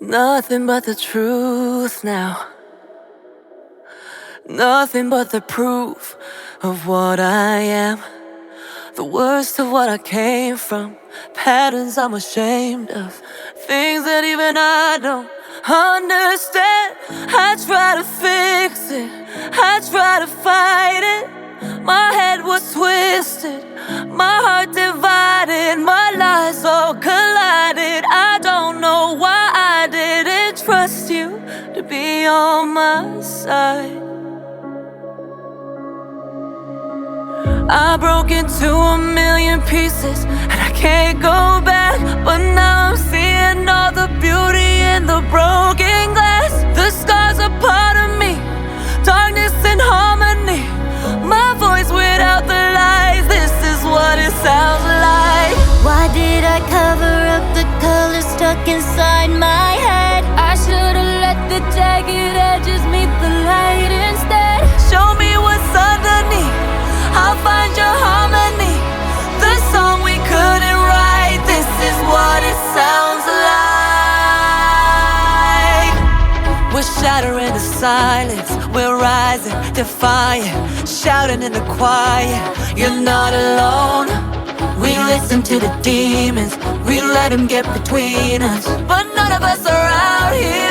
Nothing but the truth now. Nothing but the proof of what I am. The worst of what I came from. Patterns I'm ashamed of. Things that even I don't understand. I try to fix it, I try to fight it. My head was twisted, my heart divided, my lies all collided. I don't know why I didn't trust you to be on my side. I broke into a million pieces and I can't go back. But now I'm seeing all the beauty in the broken glass. The scars are part of me, darkness and harmony. My voice without the lies, this is what it sounds like. Why did I cover up the color stuck inside my head? I should've let the jagged edges meet the light instead. Show me what's underneath, I'll find your harmony. The song we couldn't write, this is what it sounds like. We're shattering the silence, we're rising, defiant, shouting in the quiet. You're not alone. We listen to the demons, we let them get between us. But none of us are out here